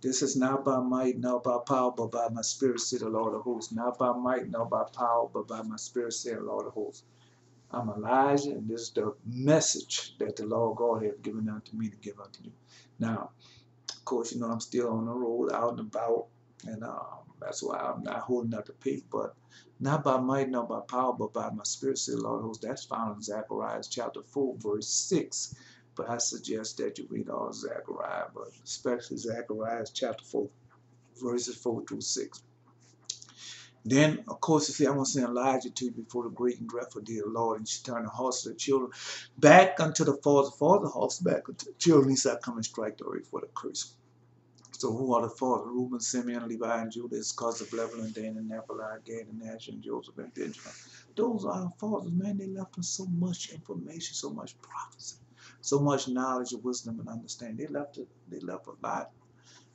This is not by might, nor by power, but by my spirit, said the Lord of hosts. Not by might, nor by power, but by my spirit, said the Lord of hosts. I'm Elijah, and this is the message that the Lord God has given unto me to give unto you. Now, of course, you know I'm still on the road, out and about, and that's why I'm not holding up the pace. But not by might, nor by power, but by my spirit, said the Lord of hosts. That's found in Zechariah chapter 4, verse 6. But I suggest that you read all Zechariah, but especially Zechariah chapter 4, verses 4 through 6. Then, of course, you see, I'm going to send Elijah to you before the great and dreadful day of the Lord, and she turned the hearts of the children back unto the fathers, the hearts back unto the children. He said, come and strike the earth for the curse. So who are the fathers? Reuben, Simeon, Levi, and Judah, Issachar, Zebulun, Dan, and Naphtali, Gad, and Asher, and Joseph, and Benjamin. Those are our fathers, man. They left us so much information, so much prophecy, so much knowledge, wisdom, and understanding. They left a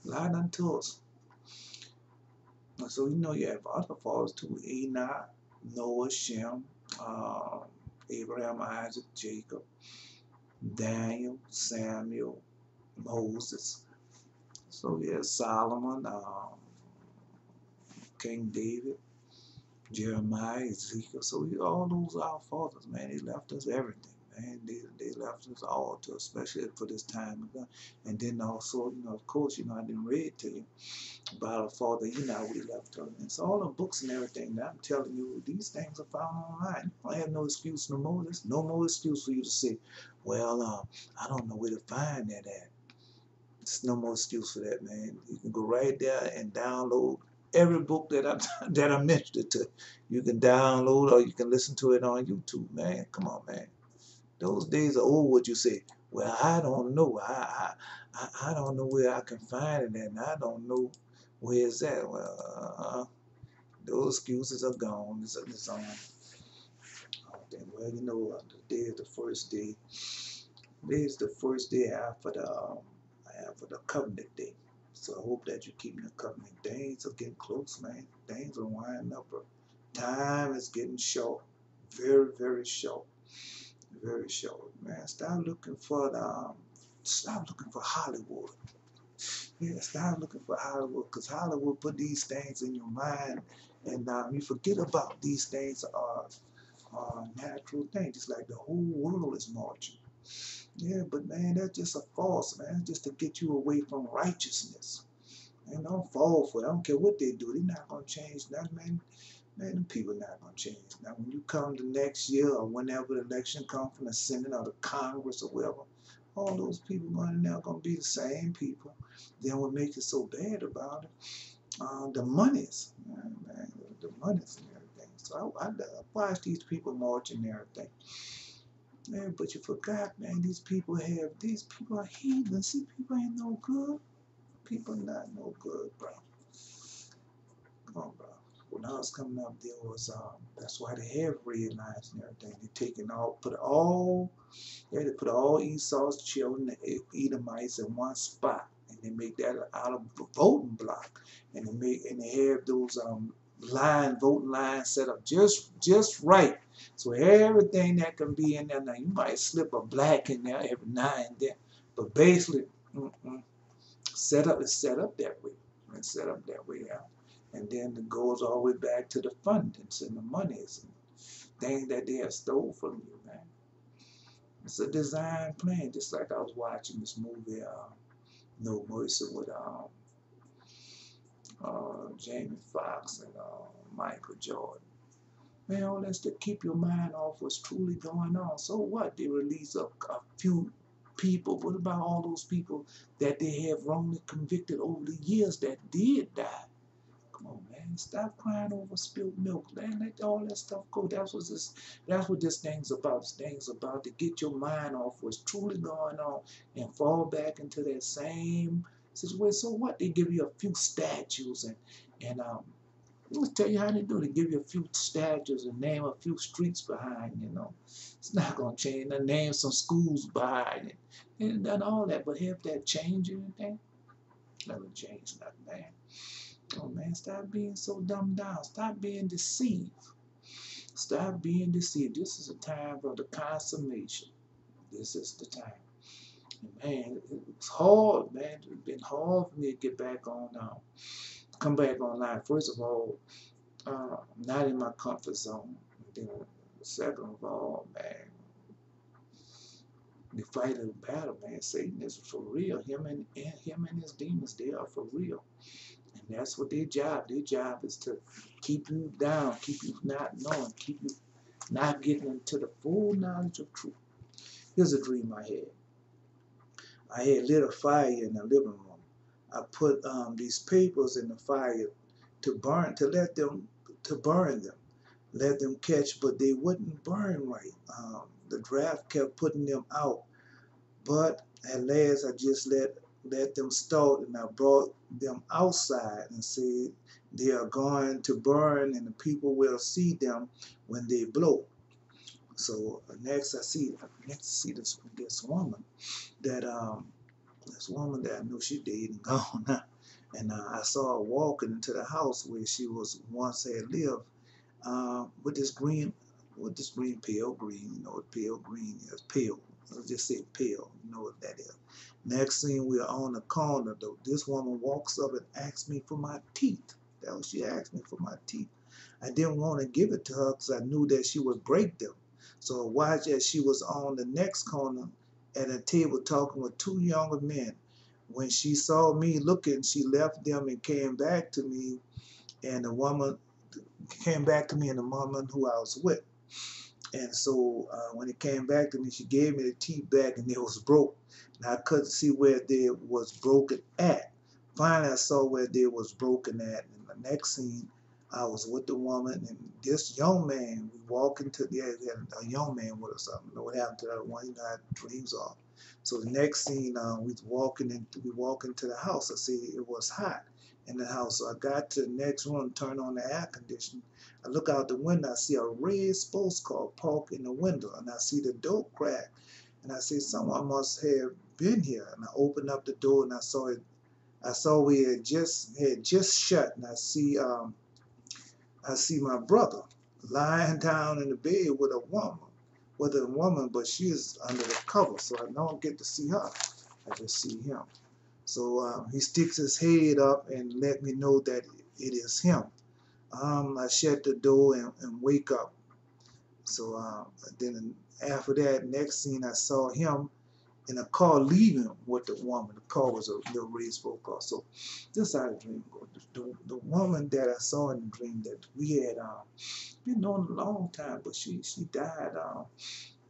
lot unto us. So you know you have other fathers too: Enoch, Noah, Shem, Abraham, Isaac, Jacob, Daniel, Samuel, Moses. So yeah, Solomon, King David, Jeremiah, Ezekiel. So all those are our fathers, man. They left us everything, man. They left us all to, especially for this time. And then also, you know, of course, you know, I didn't read to you about our father Enoch, we left her. It's all the books and everything that I'm telling you, these things are found online. I have no excuse no more. There's no more excuse for you to say, well, I don't know where to find that at. There's no more excuse for that, man. You can go right there and download every book that I mentioned to. You can download or you can listen to it on YouTube, man. Come on, man. Those days are old. What you say? Well, I don't know. I don't know where I can find it, and I don't know where it's at. Well, those excuses are gone. It's on. Well, you know, the day is the first day. Today is the first day after the covenant day. So I hope that you keep the covenant. Things are getting close, man. Things are winding up. Bro. Time is getting short. Very, very short. Very short, man. Stop looking for Hollywood. Yeah, stop looking for Hollywood, because Hollywood put these things in your mind, and you forget about these things are natural things. Just like the whole world is marching. Yeah, but man, that's just a false, man. Just to get you away from righteousness. And don't fall for it. I don't care what they do. They're not gonna change nothing, man. Man, the people are not gonna change. Now, when you come to next year or whenever the election comes from the Senate or the Congress or wherever, all those people going in there are gonna be the same people. Then what makes it so bad about it? The monies, man, the monies and everything. So I watch these people marching and everything. Man, but you forgot, man, these people are heathens. See, people ain't no good. People not no good, bro. Come on, bro. When I was coming up, there was that's why they have red lines and everything. They put all Esau's children, the Edomites, in one spot, and they make that out of a voting block, and they have those voting lines set up just right, so everything that can be in there. Now you might slip a black in there every now and then, but basically, set up that way. It's set up that way, yeah. And then it goes all the way back to the fundings and the monies and things that they have stole from you, man. It's a design plan, just like I was watching this movie, No Mercy, with Jamie Foxx and Michael Jordan. Man, all that's to keep your mind off what's truly going on. So what? They release a few people. What about all those people that they have wrongly convicted over the years that did die? Come on, man. Stop crying over spilled milk. Man, let all that stuff go. That's what this thing's about. This thing's about to get your mind off what's truly going on and fall back into that same situation. So what? They give you a few statues and let me tell you how they do. They give you a few statues and name a few streets behind, you know. It's not going to change. They name some schools behind it. They ain't done all that, but have that change anything? Doesn't change nothing, man. Oh, man, stop being so dumbed down. Stop being deceived. Stop being deceived. This is a time for the consummation. This is the time. Man, it's hard, man. It's been hard for me to get back on now. Come back online. First of all, I'm not in my comfort zone. Then, second of all, man, the fight of the battle, man. Satan is for real. Him and his demons, they are for real. And that's what their job. Their job is to keep you down, keep you not knowing, keep you not getting into the full knowledge of truth. Here's a dream I had. I had lit a fire in the living room. I put these papers in the fire to burn, to burn them, let them catch, but they wouldn't burn right. The draft kept putting them out, but at last I just let them start, and I brought them outside and said they are going to burn, and the people will see them when they blow. So next I see this woman that this woman that I knew she dead and gone now. And I saw her walking into the house where she was once had lived, with this green, pale green, you know what pale green is, pale. Let's just say pale, you know what that is. Next thing we are on the corner though, this woman walks up and asks me for my teeth. That was, she asked me for my teeth. I didn't want to give it to her because I knew that she would break them. So I watched as she was on the next corner at a table talking with two younger men. When she saw me looking, she left them and came back to me, and the woman and the woman who I was with. And so when it came back to me, she gave me the teeth back and it was broke. And I couldn't see where they was broken at. Finally, I saw where they was broken at. And the next scene, I was with the woman and this young man, we walk into a young man with us. I don't know what happened to that one, you know how dreams are. So the next scene, we walk into the house. I see it was hot in the house. So I got to the next room, turned on the air conditioning. I look out the window, I see a red sports car parked in the window, and I see the door crack. And I say, someone must have been here. And I opened up the door and I saw it. I saw we had just shut, and I see my brother lying down in the bed with a woman, but she is under the cover, so I don't get to see her. I just see him. So he sticks his head up and let me know that it is him. I shut the door and wake up. So then after that, next scene, I saw him in a car leaving with the woman. The car was a little red sport car. So this how the dream goes. The woman that I saw in the dream that we had been known a long time, but she died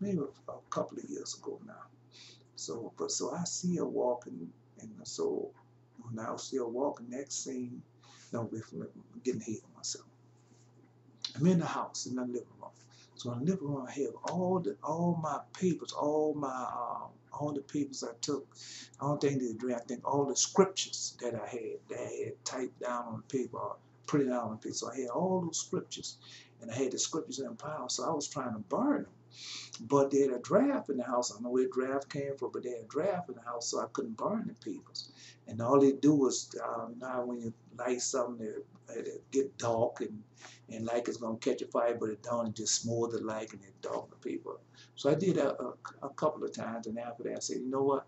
maybe a couple of years ago now. So I see her walking, and so when I see her walking, next scene, no, I'm getting ahead of myself. I'm in the house, in the living room. So in the living room, I have all my papers, all the papers I took. I don't think they dream. I think all the scriptures that I had typed down on the paper, or printed out on the paper. So I had all those scriptures, and I had the scriptures in a pile. So I was trying to burn them. But they had a draft in the house. I don't know where the draft came from, but they had a draft in the house, so I couldn't burn the papers. And all they do was, now when you light something, it get dark and like it's going to catch a fire, but it don't, it just smolder like and it dark the paper. So I did a couple of times, and after that I said, you know what?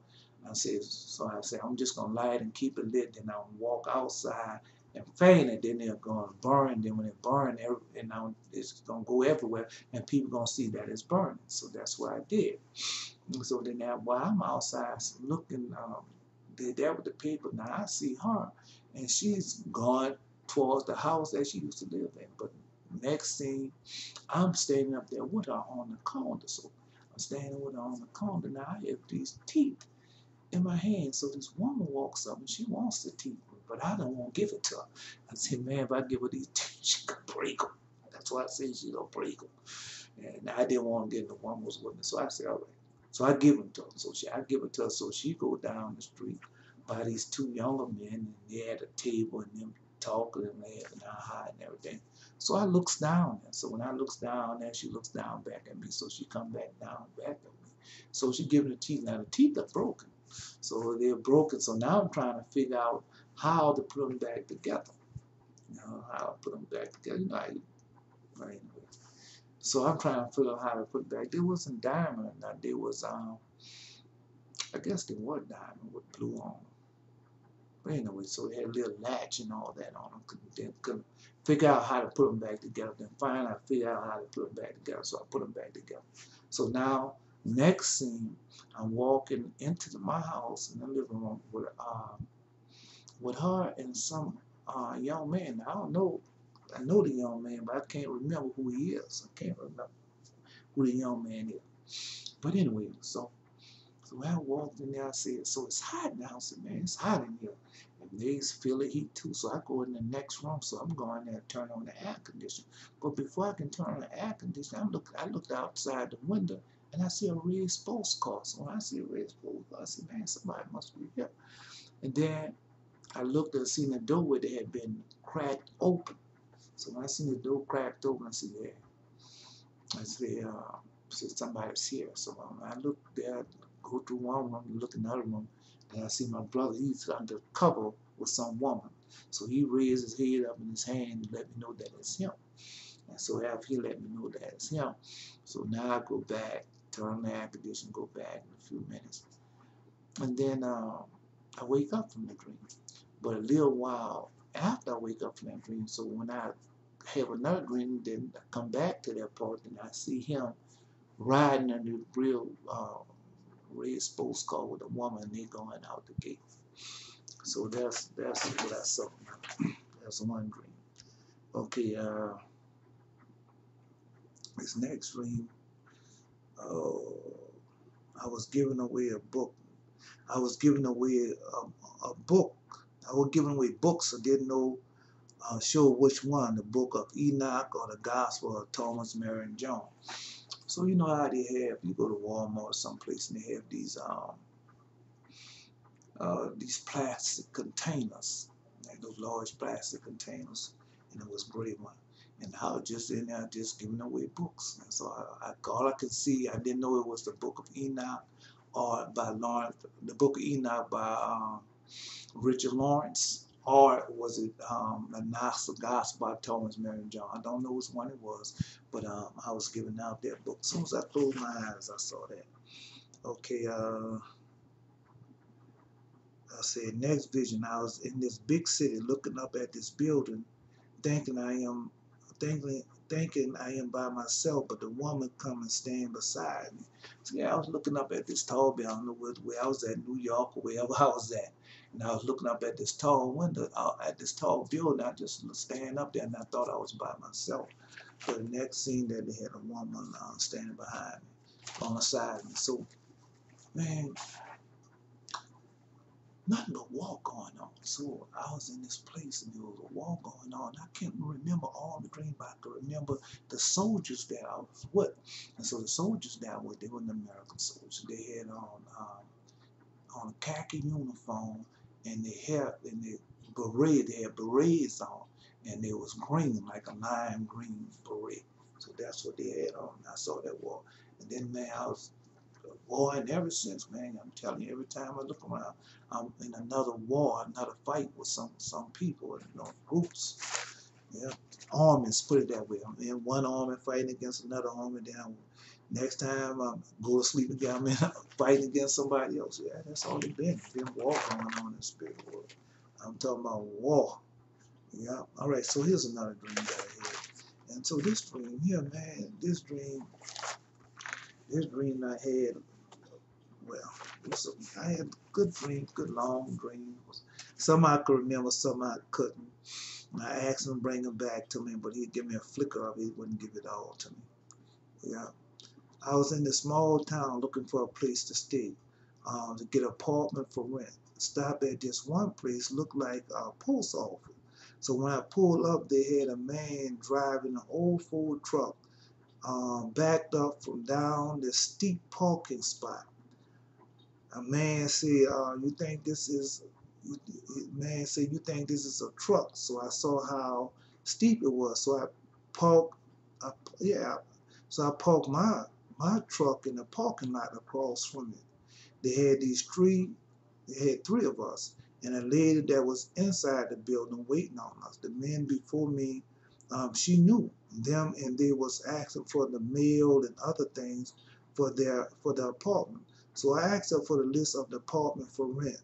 I said, I'm just going to light and keep it lit, then I'll walk outside and fan it, then they're going to burn. Then when it burns, and now it's going to go everywhere, and people going to see that it's burning. So that's what I did. And so then while I'm outside looking, there with the people, now I see her, and she's gone towards the house that she used to live in. But next thing, I'm standing up there with her on the corner. So I'm standing with her on the corner. Now I have these teeth in my hand. So this woman walks up and she wants the teeth, but I don't want to give it to her. I said, man, if I give her these teeth, she could break them. That's why I said she gonna break them. And I didn't want to get the woman was with me. So I said, all right. So I give them to her. So I give it to her. So she go down the street by these two younger men, and they had a table and them talking and laughing and high and everything. So I looks down there. So when I looks down there, she looks down back at me. So she come back down back at me. So she giving the teeth. Now the teeth are broken. So they're broken. So now I'm trying to figure out how to put them back together. You know, how to put them back together. You know, anyway. So I'm trying to figure out how to put it back. There wasn't diamond. There was I guess they were diamond with blue on them. But anyway, so they had a little latch and all that on them. Couldn't figure out how to put them back together. Then finally I figured out how to put them back together, so I put them back together. So now, next scene, I'm walking into my house in the living room with her and some young man. I don't know. I know the young man, but I can't remember who he is. I can't remember who the young man is. But anyway, so when I walked in there, I said, so it's hot now. I said, man, it's hot in here. And they feel the heat too. So I go in the next room. So I'm going there to turn on the air conditioner. But before I can turn on the air conditioner, I looked outside the window and I see a red sports car. So when I see a red sports car, I said, man, somebody must be here. And then I looked and seen the doorway that had been cracked open. So when I seen the door cracked open, I said, yeah. I said somebody's here. So I looked there, go through one room, look in another room, and I see my brother, he's under cover with some woman. So he raised his head up in his hand and let me know that it's him. And so after he let me know that it's him, so now I go back, turn on the air conditioner, go back in a few minutes. And then I wake up from the dream. But a little while after I wake up from that dream, so when I have another dream, then I come back to that part, and I see him riding in the real red sports car with a woman, and they going out the gate. So that's what I saw. That's one dream. Okay, this next dream, I was giving away a book. I was giving away a book. I was giving away books. I didn't know sure which one, the book of Enoch or the Gospel of Thomas, Mary, and John. So you know how they have, you go to Walmart or someplace and they have these plastic containers, like those large plastic containers, and it was gray one. And I was just in there just giving away books. And so all I could see, I didn't know it was the book of Enoch or by Lawrence, the book of Enoch by Richard Lawrence, or was it the Gospel by Thomas, Mary, and John? I don't know which one it was, but I was giving out that book. As soon as I closed my eyes, I saw that. Okay, I said, next vision, I was in this big city looking up at this building, thinking I am by myself, but the woman come and stand beside me. So yeah, I was looking up at this tall building. I don't know where I was at, New York or wherever I was at. And I was looking up at this tall window, at this tall building. I just stand up there and I thought I was by myself. But the next scene that they had a woman standing behind me, on the side of me. So, man, nothing but war going on. So I was in this place and there was a war going on. I can't remember all the dreams, but I can remember the soldiers that I was with. And so the soldiers that I was, they were the American soldiers. They had on a khaki uniform, and they had they had berets on, and they was green, like a lime green beret. So that's what they had on. I saw that war. And then man, I was war, and ever since, man, I'm telling you, every time I look around, I'm in another war, another fight with some people, groups. Yeah, armies, put it that way. I'm in one army fighting against another army. Then next time I go to sleep again, I'm in fighting against somebody else. Yeah, that's all it been. Been war going on in the spirit world. I'm talking about war. Yeah. All right. So here's another dream that I had. And so this dream here, man, this dream I had. Well, I had good dreams, good long dreams. Some I could remember, some I couldn't. I asked him to bring them back to me, but he'd give me a flicker of it. He wouldn't give it all to me. Yeah. I was in this small town looking for a place to stay, to get an apartment for rent. Stopped at this one place, looked like a post office. So when I pulled up, they had a man driving an old Ford truck, backed up from down this steep parking spot. A man said, "You think this is?" Man said, "You think this is a truck?" So I saw how steep it was. So I parked. Yeah. So I parked my truck in the parking lot across from it. They had They had three of us, and a lady that was inside the building waiting on us. The men before me, she knew them, and they was asking for the mail and other things for the apartment. So I asked her for the list of the apartment for rent.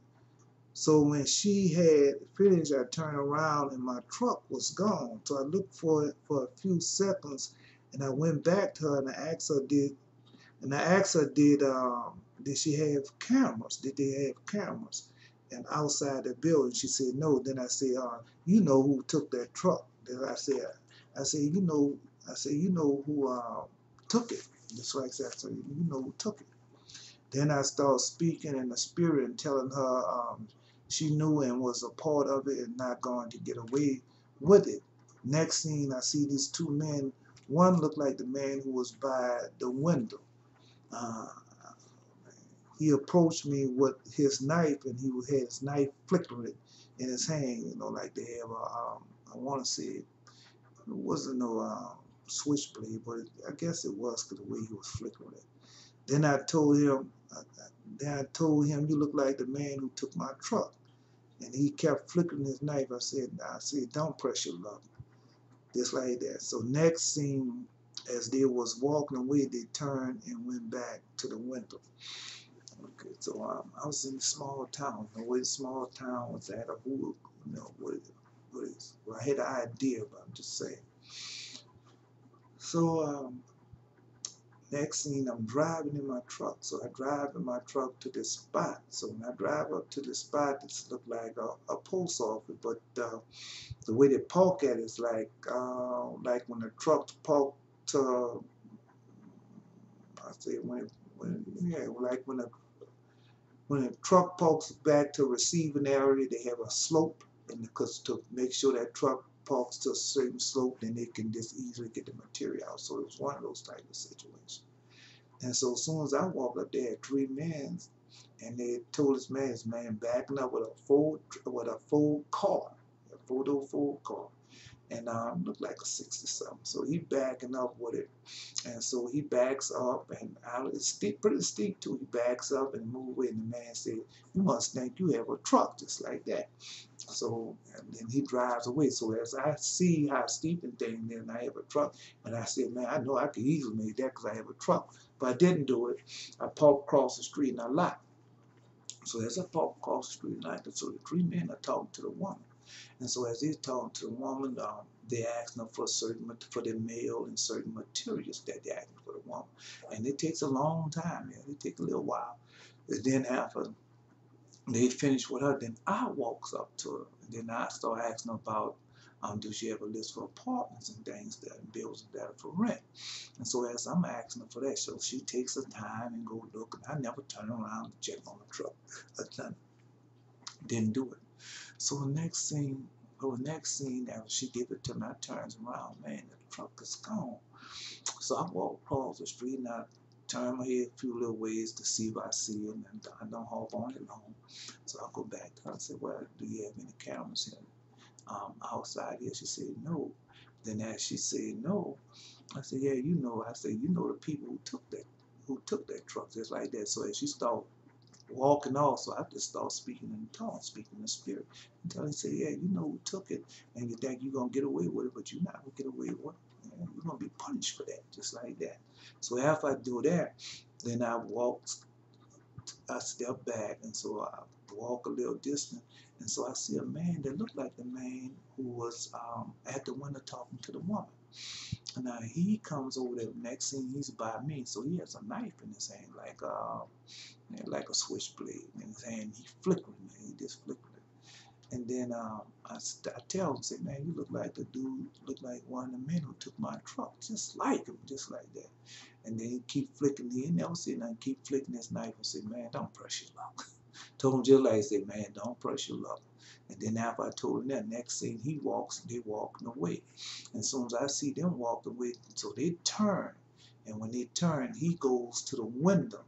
So when she had finished, I turned around and my truck was gone. So I looked for it for a few seconds, and I went back to her and I asked her, did she have cameras? Did they have cameras? And outside the building, she said no. Then I said, you know who took that truck? Then I said, you know who took it. Just like that. So you know who took it. Then I started speaking in the spirit and telling her she knew and was a part of it and not going to get away with it. Next thing I see these two men. One looked like the man who was by the window. Uh, he approached me with his knife, and he had his knife flickering in his hand, you know, like they have I want to say it wasn't no switchblade, but I guess it was because the way he was flickering it. Then I told him, you look like the man who took my truck. And he kept flickering his knife. I said, don't press your luck. Just like that. So next scene, as they was walking away, they turned and went back to the window. Okay, so I was in a small town. You know where the small town was at, or who, you know, what is. Well, I had an idea, but I'm just saying. So next thing, I'm driving in my truck. So I drive in my truck to this spot. So when I drive up to the spot, it looked like a post office, but the way they park at is like when the trucks park to, I say like when a truck parks back to receiving area, they have a slope, and because to make sure that truck parks to a certain slope, then they can just easily get the material out. So it was one of those type of situations. And so as soon as I walked up there, three men, and they told this man backing up with a full car, a four-door full car, and looked like a 60 something. So he backing up with it, and so he backs up, and it's steep, pretty steep too. He backs up and moves away, and the man said, "You must think you have a truck just like that." So and then he drives away. So as I see how steep and thing, then I have a truck, and I said, "Man, I know I could easily make that because I have a truck." But I didn't do it. I parked across the street and I lied. So as I parked across the street and I lied, so the three men are talking to the woman. And so as they're talking to the woman, they ask them for their mail and certain materials that they asking for the woman. And it takes a long time, yeah. It takes a little while. And then after they finish with her, then I walks up to her. And then I start asking her about, does she have a list for apartments and things that and bills that are for rent? And so as I'm asking her for that, so she takes her time and go look, and I never turn around and check on the truck. I didn't do it. So the next scene after she give it to me, I turns around, man, the truck is gone. So I walk across the street and I turn my head a few little ways to see if I see it, and I don't hop on it long. So I go back to her and say, well, do you have any cameras here outside here? She said, no. Then as she said no, I said, yeah, you know. I said, you know the people who took that truck, just like that. So as she started walking off, so I just start speaking in tongues, speaking in the spirit, until he said, yeah, you know who took it, and you think you're going to get away with it, but you're not going to get away with it. You're going to be punished for that, just like that. So after I do that, then I step back, and so I walk a little distance, and so I see a man that looked like the man who was at the window talking to the woman. And now he comes over there, next thing he's by me, so he has a knife in his hand, like a switchblade in his hand. He flickering it. He just flickering it. And then I tell him, say, man, you look like the dude, look like one of the men who took my truck, just like him, just like that. And then he keep flicking. He never said nothing. Keep flicking his knife and say, man, don't press your luck. Told him just like I said, man, don't press your luck. And then after I told him that, next thing they walking away. And as soon as I see them walking away, so they turn. And when they turn, he goes to the window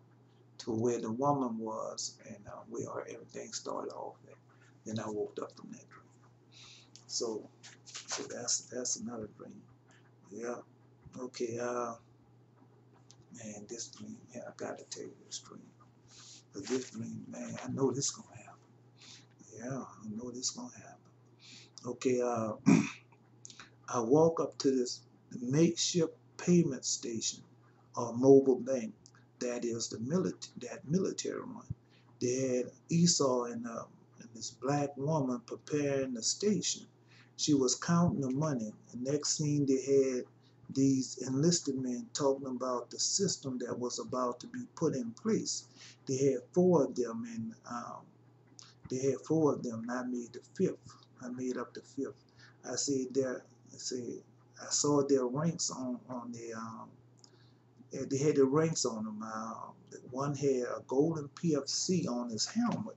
to where the woman was, and where everything started off at. Then I woke up from that dream. So that's another dream. Yeah. Okay. Man, this dream. Yeah, I gotta tell you this dream. But this dream, man, I know this gonna happen. Yeah, I know this gonna happen. Okay. I walk up to this makeshift payment station or mobile bank that is that military one. They had Esau and this black woman preparing the station. She was counting the money. The next thing they had these enlisted men talking about the system that was about to be put in place. They had four of them, and I made the fifth. I made up the fifth. I said there. I said I saw their ranks on the they had the ranks on them. One had a golden PFC on his helmet.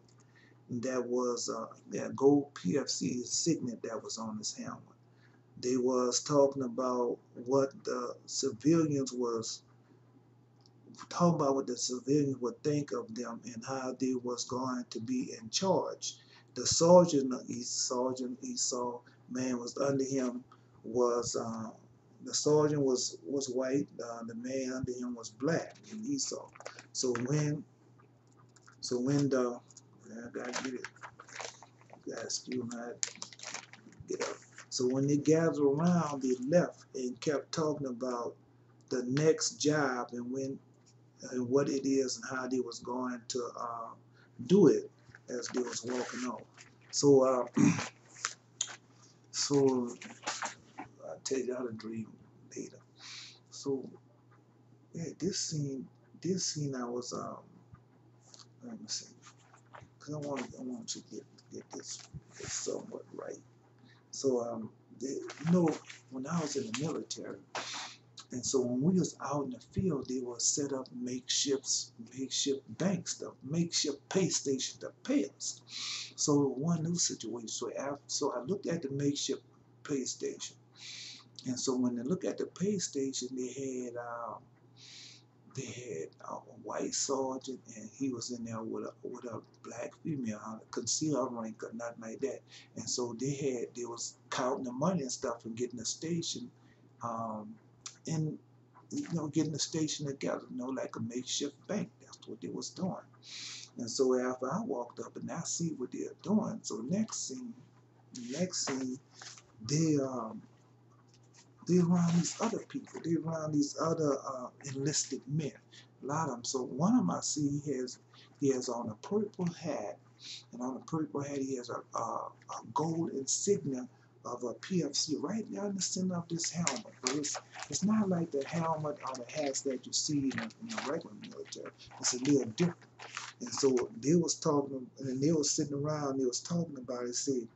That was that gold PFC signet that was on his helmet. They was talking about what the civilians would think of them and how they was going to be in charge. The Sergeant Esau man was under him was the sergeant was white. The man under him was black in Esau. So when the I gotta get it, guys, excuse me, get up. So when they gathered around, they left and kept talking about the next job and what it is and how they was going to do it as they was walking off. So so I'll tell you the other dream later. So yeah, this scene I was let me see, because I want to get this somewhat right. So when I was in the military, and so when we was out in the field, they would set up makeshift bank stuff, makeshift pay station to pay us. So one new situation. So I looked at the makeshift pay station, and so when they looked at the pay station, they had a white sergeant, and he was in there with a black female. I couldn't see her rank or nothing like that. And so they was counting the money and stuff and getting the station, and getting the station together, like a makeshift bank. That's what they was doing. And so after I walked up and I see what they're doing, so next scene, they around these other people. They around these other enlisted men. A lot of them. So one of them I see he has on a purple hat, and on the purple hat he has a gold insignia of a PFC right down the center of this helmet. But it's not like the helmet or the hats that you see in the regular military. It's a little different. And so they was talking, and they was sitting around. They was talking about it. Say,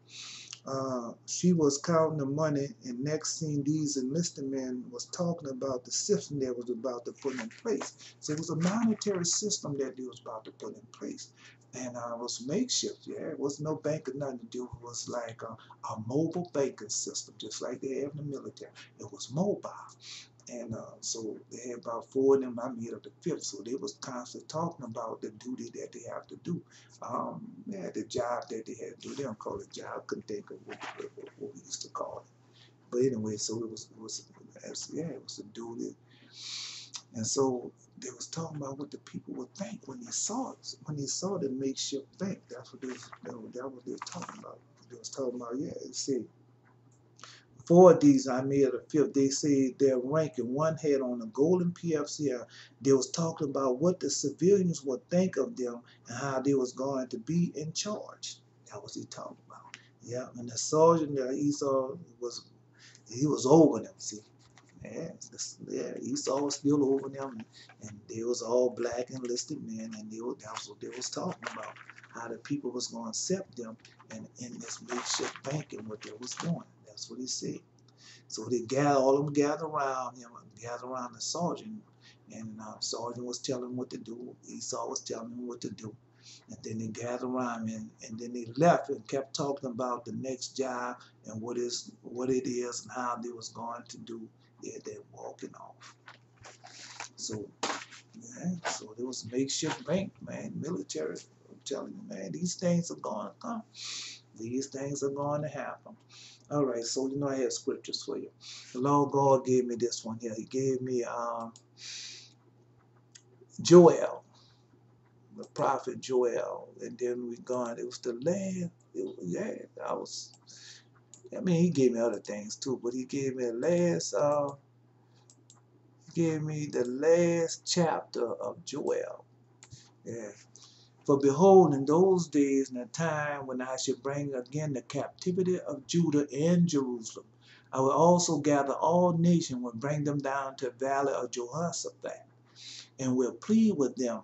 she was counting the money, and next thing these enlisted men was talking about the system that was about to put in place. So it was a monetary system that they was about to put in place, and it was makeshift. Yeah, it was no bank or nothing to do. It was like a mobile banking system, just like they have in the military. It was mobile. And so they had about four of them. I made up the fifth. So they was constantly talking about the duty that they have to do. The job that they had to do. They don't call it job. Couldn't think of what we used to call it. But anyway, so it was a duty. And so they was talking about what the people would think when they saw the makeshift bank. That's what they were talking about. They was talking about, see. Four of these I made a fifth. They say their ranking. One had on a golden PFC. They was talking about what the civilians would think of them and how they was going to be in charge. That was he talking about. Yeah, and the sergeant that Esau was over them. See, Esau was still over them, and they was all black enlisted men, and that's what they was talking about. How the people was going to accept them and in this makeshift banking, what they was doing. That's what he said. So all of them gathered around him, gathered around the sergeant, and the sergeant was telling him what to do. Esau was telling him what to do. And then they gathered around him, and then they left and kept talking about the next job and what it is and how they was going to do it. They're walking off. So, so there was a makeshift bank, man, military. I'm telling you, man, these things are going to come. These things are going to happen. All right, so I have scriptures for you. The Lord God gave me this one here. He gave me Joel, the prophet Joel, and then it was the last. He gave me other things too, but he gave me the last. gave me the last chapter of Joel. Yeah. For behold, in those days and the time when I shall bring again the captivity of Judah and Jerusalem, I will also gather all nations, will bring them down to the valley of Jehoshaphat, and will plead with them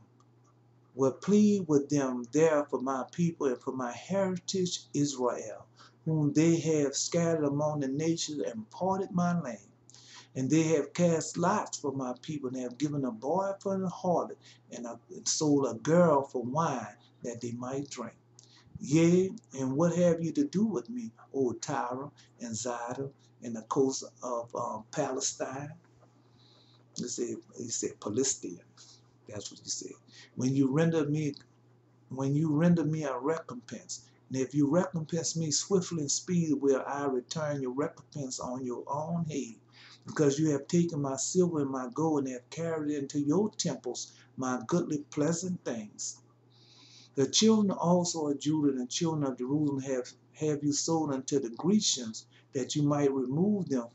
there for my people and for my heritage Israel, whom they have scattered among the nations and parted my land. And they have cast lots for my people, and have given a boy for an harlot, and sold a girl for wine, that they might drink. Yea, and what have you to do with me, O Tyre and Zidon, and the coast of Palestine? He said Palestine. That's what he said. When you render me a recompense, and if you recompense me swiftly and speedily, will I return your recompense on your own head, because you have taken my silver and my gold, and have carried into your temples my goodly pleasant things. The children also of Judah and the children of Jerusalem have you sold unto the Grecians, that you might remove them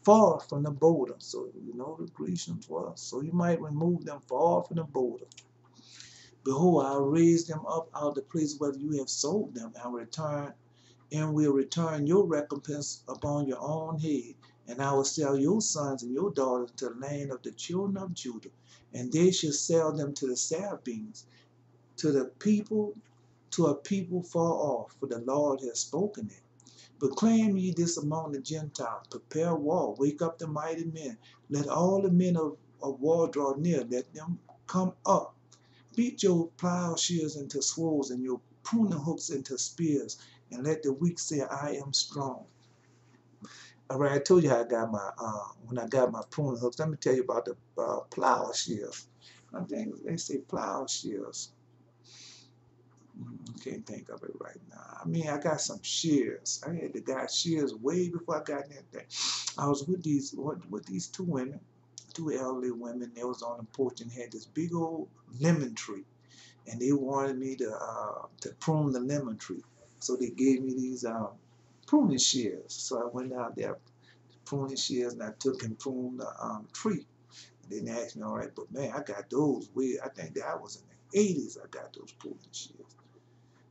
far from the border. So you know the Grecians were, so you might remove them far from the border. Behold, I'll raise them up out of the place where you have sold them, and will return your recompense upon your own head. And I will sell your sons and your daughters to the land of the children of Judah, and they shall sell them to the Sabeans, to a people far off, for the Lord has spoken it. Proclaim ye this among the Gentiles, prepare war, wake up the mighty men, let all the men of war draw near, let them come up. Beat your plowshares into swords, and your pruning hooks into spears, and let the weak say, I am strong. All right, I told you how I got my, when I got my pruning hooks. Let me tell you about the plowshares. I think they say plowshares. I can't think of it right now. I mean, I got some shears. I had the guy shears way before I got that thing. I was with these two women, two elderly women. They was on the porch and had this big old lemon tree, and they wanted me to prune the lemon tree. So they gave me these pruning shears. So I went out there, pruning shears, and I took and pruned the tree. And then they asked me, all right, but man, I got those way. I think that I was in the 80s. I got those pruning shears.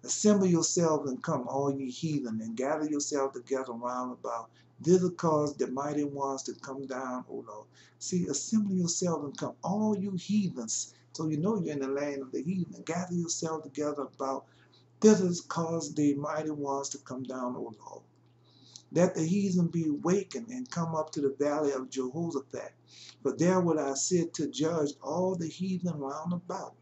Assemble yourselves and come, all ye heathen, and gather yourselves together round about. Thither cause the mighty ones to come down, O Lord. See, assemble yourselves and come, all you heathens. So you know you're in the land of the heathen. Gather yourselves together about. Thither cause the mighty ones to come down, O Lord. Let the heathen be wakened and come up to the valley of Jehoshaphat. For there will I sit to judge all the heathen round about.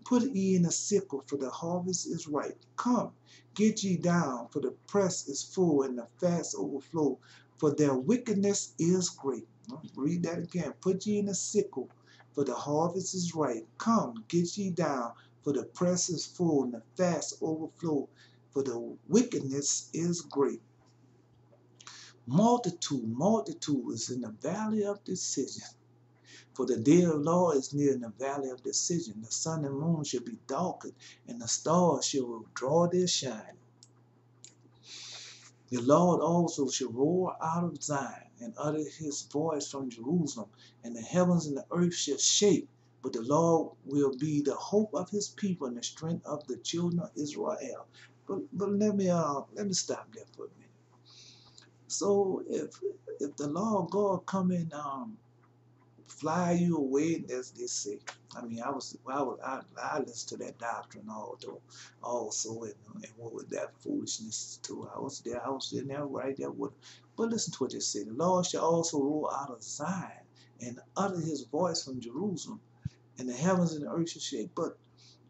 Put ye in a sickle, for the harvest is ripe. Come, get ye down, for the press is full, and the fast overflow, for their wickedness is great. Read that again. Put ye in a sickle, for the harvest is ripe. Come, get ye down, for the press is full, and the fast overflow, for the wickedness is great. Multitude is in the valley of decision. For the day of the Lord is near in the valley of decision. The sun and moon shall be darkened, and the stars shall withdraw their shine. The Lord also shall roar out of Zion, and utter his voice from Jerusalem, and the heavens and the earth shall shake. But the Lord will be the hope of his people and the strength of the children of Israel. But let me stop there for a minute. So if the Lord God come in fly you away, as they say. I mean, I listened to that doctrine also, and what was that foolishness too. I was in there right there with. But listen to what they say. The Lord shall also roar out of Zion, and utter his voice from Jerusalem, and the heavens and the earth shall shake. But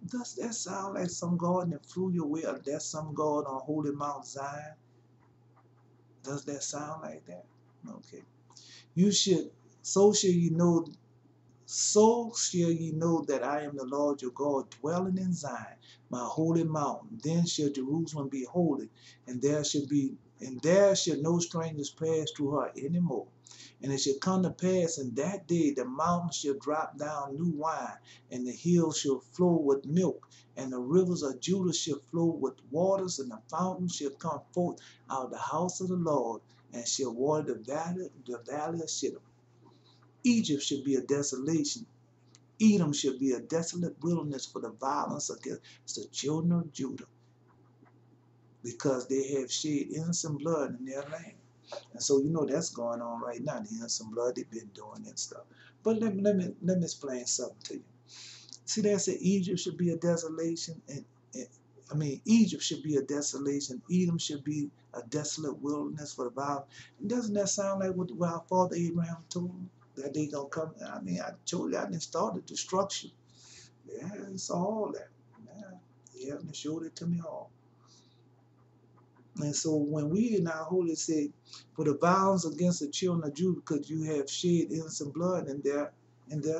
does that sound like some God that flew you away, or that's some God on holy Mount Zion? Does that sound like that? Okay. So shall ye know that I am the Lord your God, dwelling in Zion, my holy mountain. Then shall Jerusalem be holy, and there shall no strangers pass through her any more. And it shall come to pass in that day, the mountains shall drop down new wine, and the hills shall flow with milk, and the rivers of Judah shall flow with waters, and the fountains shall come forth out of the house of the Lord, and shall water the valley of Shittim. Egypt should be a desolation. Edom should be a desolate wilderness for the violence against the children of Judah, because they have shed innocent blood in their land. And so you know that's going on right now. The innocent blood they've been doing and stuff. But let me explain something to you. See, that said Egypt should be a desolation, and Egypt should be a desolation. Edom should be a desolate wilderness for the violence. Doesn't that sound like what our father Abraham told him? That they gonna come. I told you I didn't start the destruction. Yeah, it's all that. Yeah, he haven't showed it to me all. And so when we in our holy say, for the violence against the children of Judah, because you have shed innocent blood in their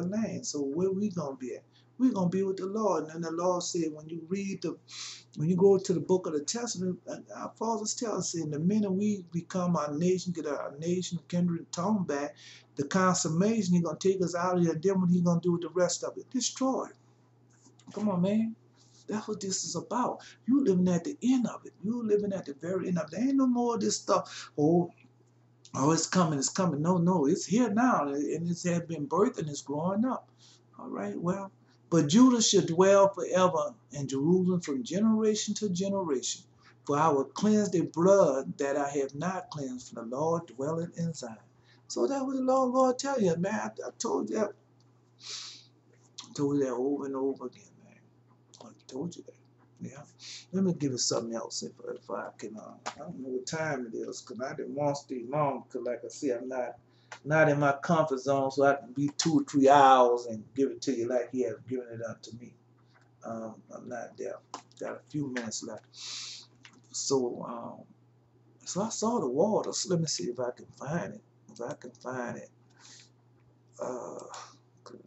land. So where we gonna be at? We're gonna be with the Lord. And then the Lord said, when you go to the book of the Testament, our fathers tell us, in the minute we become our nation, get our nation, kindred, and tongue back, the consummation, He's gonna take us out of here. Then what He's gonna do with the rest of it? Destroy it. Come on, man. That's what this is about. You living at the end of it. You living at the very end of it. There ain't no more of this stuff. Oh, it's coming, it's coming. No, it's here now. And it has been birthed and it's growing up. All right, well. But Judah should dwell forever in Jerusalem from generation to generation. For I will cleanse the blood that I have not cleansed, for the Lord dwelleth in Zion. So that was the Lord tell you, man. I told you that. I told you that over and over again. I told you that. Yeah. Let me give you something else if I can. I don't know what time it is, because I didn't want to stay long, because like I said, I'm not in my comfort zone, so I can be 2 or 3 hours and give it to you like He has given it up to me. I'm not there. Got a few minutes left. So so I saw the water. So let me see if I can find it. If I can find it.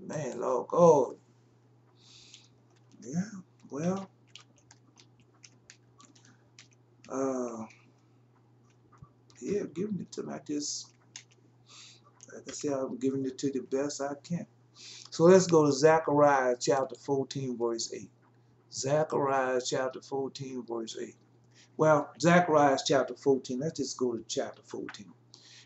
Man, Lord God. Yeah. Well. Yeah, giving it to me. Like I said, I'm giving it to the best I can. So let's go to Zechariah chapter 14, verse 8. Zechariah chapter 14, verse 8. Well, Zechariah chapter 14. Let's just go to chapter 14.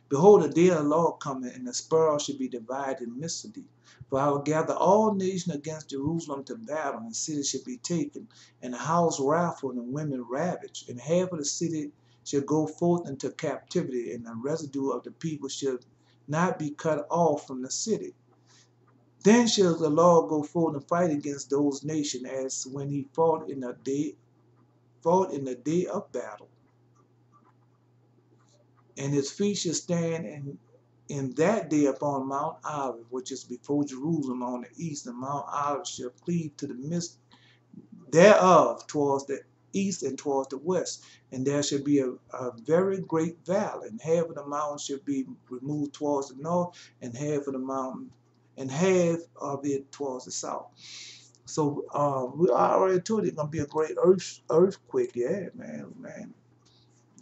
Behold, the day of the Lord cometh, and the spoil shall be divided in midst of thee. For I will gather all nations against Jerusalem to battle, and cities shall be taken, and the house rifled, and women ravaged, and half of the city shall go forth into captivity, and the residue of the people shall not be cut off from the city. Then shall the Lord go forth and fight against those nations, as when He fought in the day of battle. And His feet shall stand in that day upon Mount Olive, which is before Jerusalem on the east, and Mount Olive shall cleave to the midst thereof towards the east and towards the west. And there shall be a very great valley, and half of the mountain shall be removed towards the north, and half of the mountain, and half of it towards the south. So we already told you it's gonna be a great earthquake. Yeah, man.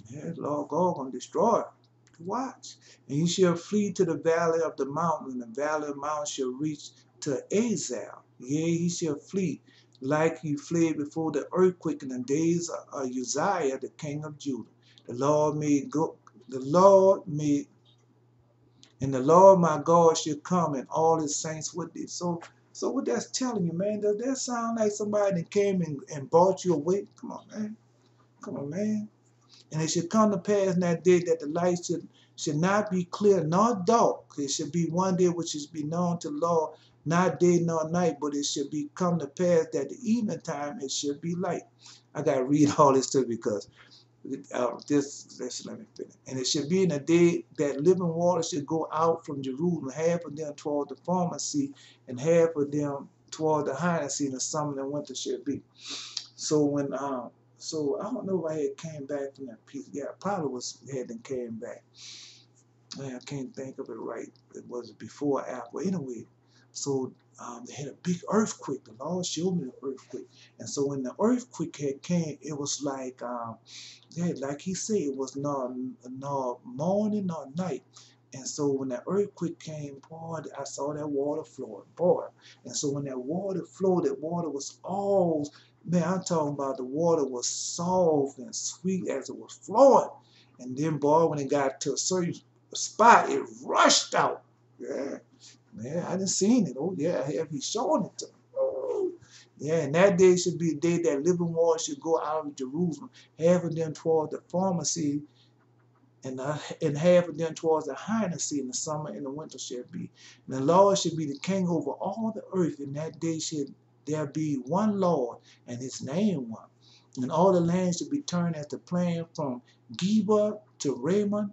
Yeah, Lord God gonna destroy it. Watch. And you shall flee to the valley of the mountain, and the valley of the mountain shall reach to Azal. Yea, he shall flee, like he fled before the earthquake in the days of Uzziah, the king of Judah. The Lord my God shall come, and all His saints with thee. So what that's telling you, man, does that sound like somebody that came and brought you away? Come on, man. Come on, man. And it shall come to pass in that day that the light should not be clear nor dark. It should be one day which is be known to the Lord, not day nor night, but it should be come to pass that the evening time it should be light. I got to read all this too, because let me finish. And it should be in a day that living water should go out from Jerusalem, half of them toward the former sea, and half of them toward the hinder sea, and the summer and winter should be. So when so I don't know if I had came back from that piece. Yeah, I probably hadn't came back. I can't think of it right. It was before or after. Anyway, so they had a big earthquake. The Lord showed me the earthquake. And so when the earthquake had came, it was like, like He said, it was nor morning nor night. And so when that earthquake came, boy, I saw that water flowing, boy. And so when that water flowed, that water was all, man, I'm talking about the water was soft and sweet as it was flowing. And then, boy, when it got to a certain spot, it rushed out. Yeah. Yeah, I didn't seen it. Oh yeah, have he shown it to me? Oh, yeah, and that day should be the day that living water should go out of Jerusalem, half of them toward the former sea, and half of them towards the higher sea. In the summer and the winter shall be. And the Lord should be the king over all the earth. In that day should there be one Lord, and his name one. And all the land should be turned as the plain from Geba to Raymond,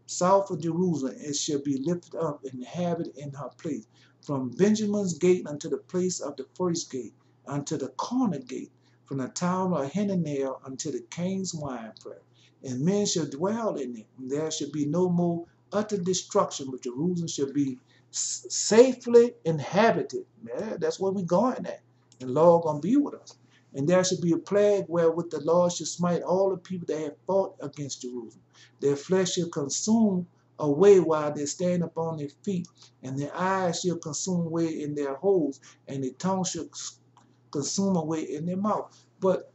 south of Jerusalem. It shall be lifted up and inhabited in her place. From Benjamin's gate unto the place of the first gate, unto the corner gate, from the town of Hananel unto the king's wine press. And men shall dwell in it. And there shall be no more utter destruction, but Jerusalem shall be safely inhabited. Yeah, that's where we're going at. And the Lord gonna be with us. And there shall be a plague wherewith the Lord shall smite all the people that have fought against Jerusalem. Their flesh shall consume away while they stand upon their feet, and their eyes shall consume away in their holes, and their tongue shall consume away in their mouth. But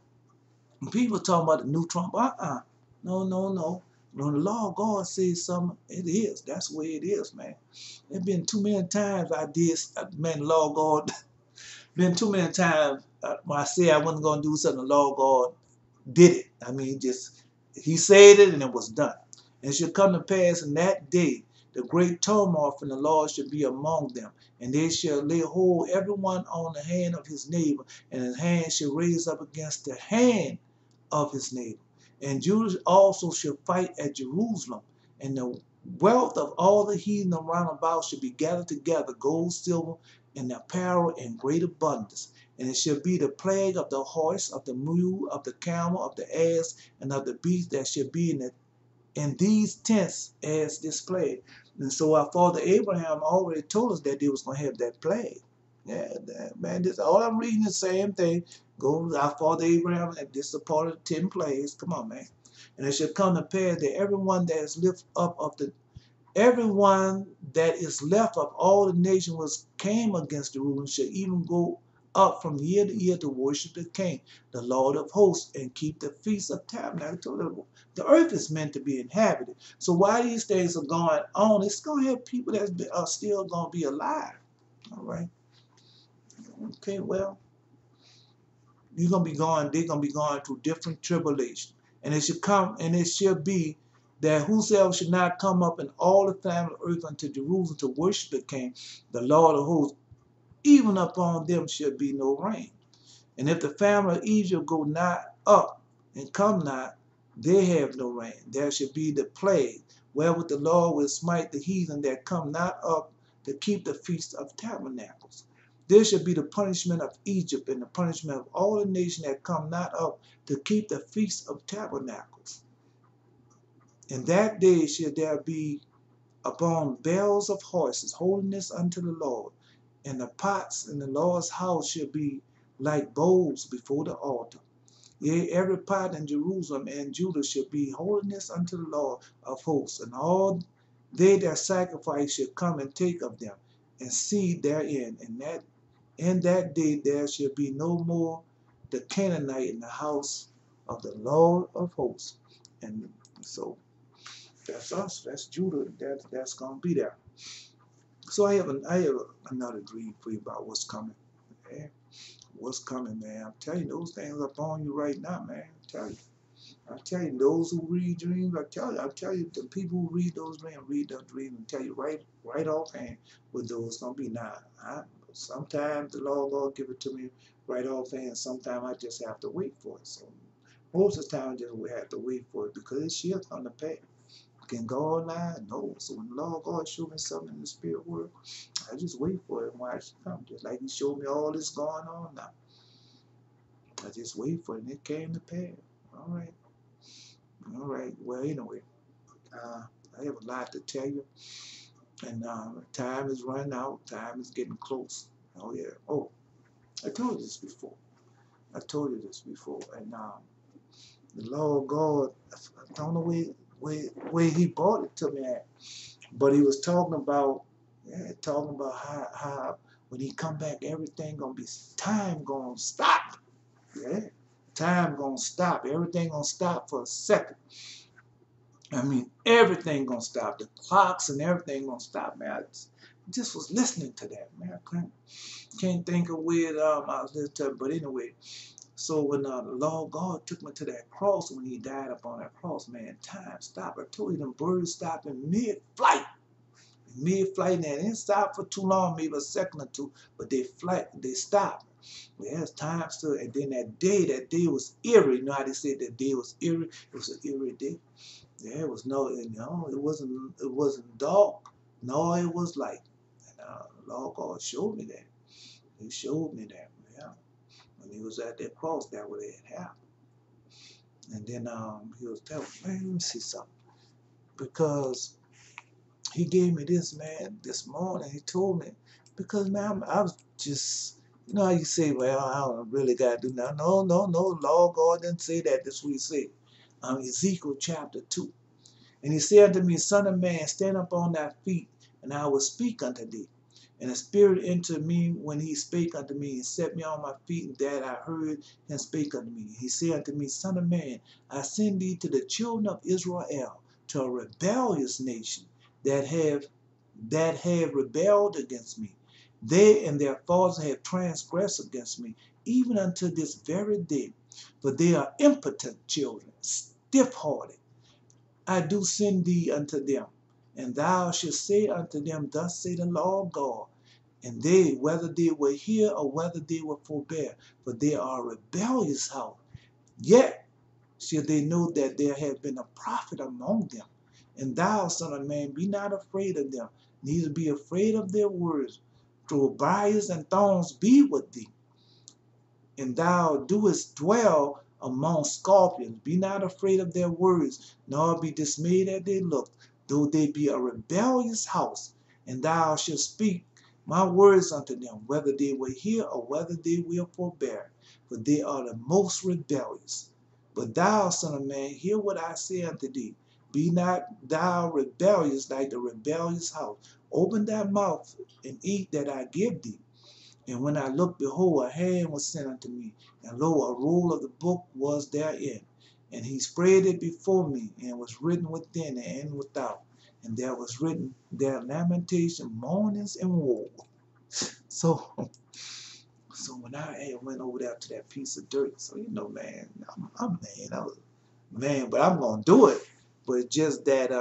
when people talk about the new Trump, no, no, no. When the Lord God says something, it is. That's the way it is, man. It's been too many times I did, man, the Lord God, been too many times when I said I wasn't going to do something, the Lord God did it. I mean, just, he said it and it was done. And it shall come to pass in that day, the great turmoil from the Lord shall be among them, and they shall lay hold everyone on the hand of his neighbor, and his hand shall raise up against the hand of his neighbor. And Judah also shall fight at Jerusalem, and the wealth of all the heathen around about shall be gathered together, gold, silver, and apparel in great abundance. And it shall be the plague of the horse, of the mule, of the camel, of the ass, and of the beast that shall be in these tents as this plague. And so our father Abraham already told us that they was going to have that plague. Yeah, man, this all I'm reading is the same thing. Go to our father Abraham, and this is a part of the 10 plagues. Come on, man. And it shall come to pass that everyone that is lifted up of the everyone that is left of all the nations which came against Jerusalem shall even go up from year to year to worship the King, the Lord of hosts, and keep the feast of tabernacles. The earth is meant to be inhabited. So while these things are going on, it's going to have people that are still going to be alive. All right. Okay, well, they're going to be going through different tribulations. And it should come, and it shall be that whosoever should not come up in all the family of earth unto Jerusalem to worship the King, the Lord of hosts, even upon them shall be no rain. And if the family of Egypt go not up and come not, they have no rain. There shall be the plague, wherewith the Lord will smite the heathen that come not up to keep the feast of tabernacles. This shall be the punishment of Egypt, and the punishment of all the nations that come not up to keep the feast of tabernacles. In that day shall there be upon bells of horses holiness unto the Lord, and the pots in the Lord's house shall be like bowls before the altar. Yea, every pot in Jerusalem and Judah shall be holiness unto the Lord of hosts, and all they that sacrifice shall come and take of them, and seed therein. And in that day there shall be no more the Canaanite in the house of the Lord of hosts. And so that's us. That's Judah. That's gonna be there. So I have another dream for you about what's coming. Okay? What's coming, man? I'm telling you, those things are upon you right now, man. I tell you, those who read dreams, I tell you, the people who read those dreams and tell you right offhand what those gonna be. Now, sometimes the Lord will give it to me right offhand. Sometimes I just have to wait for it. So most of the time, I just have to wait for it because it shall come to pass. Can God lie? No. So when the Lord God showed me something in the spirit world, I just wait for it and watch it come. Just like he showed me all this going on now. I just wait for it and it came to pass. All right. All right. Well, anyway, I have a lot to tell you. And time is running out. Time is getting close. Oh, yeah. Oh, I told you this before. And the Lord God, I don't know where he brought it to me at. But he was talking about how when he come back, everything gonna be, time gonna stop. Yeah, time gonna stop. Everything gonna stop for a second. I mean, everything gonna stop. The clocks and everything gonna stop, man. just was listening to that, man. I can't think of where I was listening to it, but anyway. So when the Lord God took me to that cross, when he died up on that cross, man, time stopped. I told you them birds stopped in mid-flight. Mid-flight, and they didn't stop for too long, maybe a second or two, but they stopped. Yes, time stood, and then that day was eerie. You know how they said that day was eerie? It was an eerie day. Yeah, it was it wasn't dark, no, it was light. And Lord God showed me that. He showed me that, yeah. When he was at that cross, that what it had happened. And then he was telling me, man, let me see something. Because he gave me this, man, this morning. He told me, because, man, I was just, you know how you say, well, I don't really got to do nothing. No, Lord God didn't say that. That's what he said. Ezekiel chapter 2. And he said unto me, Son of man, stand up on thy feet, and I will speak unto thee. And the Spirit entered me when he spake unto me, and set me on my feet, and that I heard him spake unto me. He said unto me, Son of man, I send thee to the children of Israel, to a rebellious nation that have rebelled against me. They and their fathers have transgressed against me, even unto this very day. For they are impotent children, stiffhearted. I do send thee unto them, and thou shalt say unto them, Thus say the Lord God. And they, whether they will hear or whether they will forbear, for they are a rebellious house. Yet shall they know that there have been a prophet among them. And thou, son of man, be not afraid of them, neither be afraid of their words. Though briars and thorns be with thee, and thou doest dwell among scorpions. Be not afraid of their words, nor be dismayed at their look, though they be a rebellious house. And thou shalt speak my words unto them, whether they will hear or whether they will forbear, for they are the most rebellious. But thou, son of man, hear what I say unto thee. Be not thou rebellious like the rebellious house. Open thy mouth and eat that I give thee. And when I looked, behold, a hand was sent unto me, and lo, a roll of the book was therein. And he spread it before me, and was written within and without. And there was written there lamentation, mournings, and woe. So, so when I went over there to that piece of dirt, so you know, man, man, but I'm gonna do it. But it's just that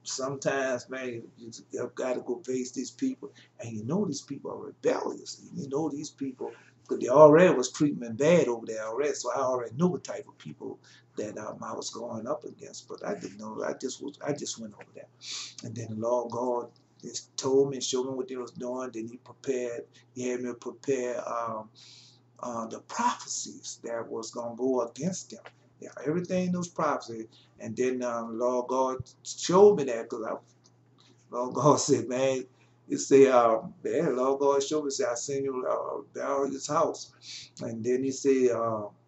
sometimes, man, you got to go face these people, and you know these people are rebellious. You know these people, because they already was treating me bad over there already, so I already knew what type of people that I was going up against. But I didn't know. I just went over there, and then the Lord God just told me and showed me what they was doing. Then He had me prepare the prophecies that was gonna go against them. Yeah, everything those prophecies. And then Lord God showed me that, because Lord God said, man, you say, man, Lord God showed me, say, I send you down this house. And then he said,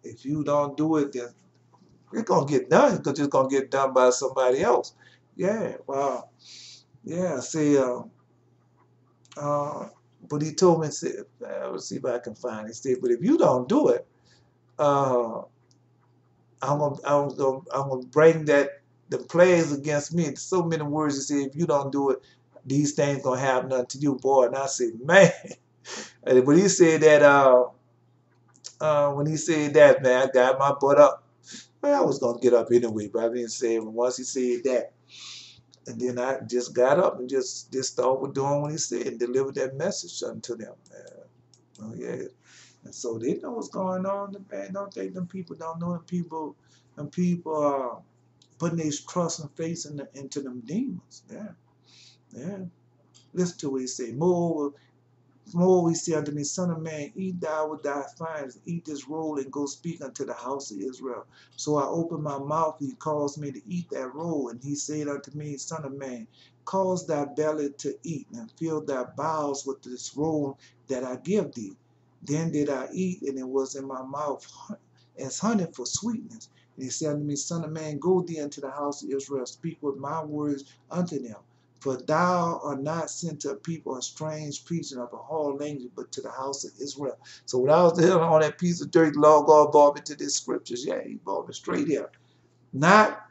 if you don't do it, then it's going to get done, because it's going to get done by somebody else. Yeah, wow. Yeah, see, but he told me, said, let's see if I can find it. He said, but if you don't do it, uh, I'm gonna bring the plagues against me. So many words he said, if you don't do it, these things gonna happen unto you, boy. And I said, man. And when he said that, man, I got my butt up. Well, I was gonna get up anyway, but I didn't say it. Once he said that, and then I just got up and just started doing what he said and delivered that message unto them. Oh yeah. And so they know what's going on. Man, don't think them people don't know. Them people are putting their trust and faith into them demons. Yeah, yeah. Listen to what he say. Moreover, he said unto me, Son of man, eat thou with thy fingers, eat this roll, and go speak unto the house of Israel. So I opened my mouth, and he caused me to eat that roll. And he said unto me, Son of man, cause thy belly to eat, and fill thy bowels with this roll that I give thee. Then did I eat, and it was in my mouth as honey for sweetness. And he said unto me, Son of man, go thee unto the house of Israel, speak with my words unto them. For thou art not sent to a people of strange preaching of a hard language, but to the house of Israel. So when I was there on that piece of dirt, the Lord God brought me to these scriptures. Yeah, he brought me straight here. Not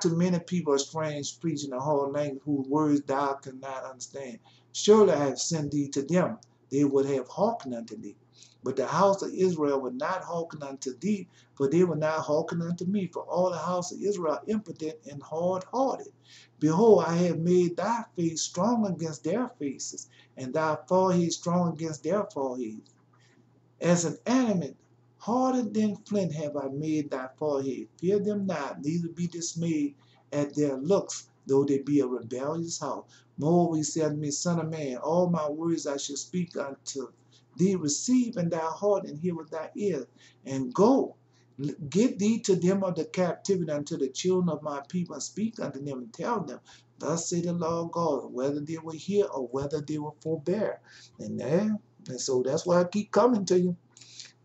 to many people of strange preaching a hard language, whose words thou cannot understand. Surely I have sent thee to them, they would have hearkened unto thee. But the house of Israel would not hearken unto thee, for they would not hearken unto me. For all the house of Israel are impotent and hard-hearted. Behold, I have made thy face strong against their faces, and thy forehead strong against their foreheads. As an adamant, harder than flint have I made thy forehead. Fear them not, neither be dismayed at their looks, though they be a rebellious house. Moreover, he said unto me, Son of man, all my words I shall speak unto thee, receive in thy heart and hear with thy ears, and go. Get thee to them of the captivity unto the children of my people, and speak unto them, and tell them, Thus say the Lord God, whether they will hear or whether they will forbear. And so that's why I keep coming to you.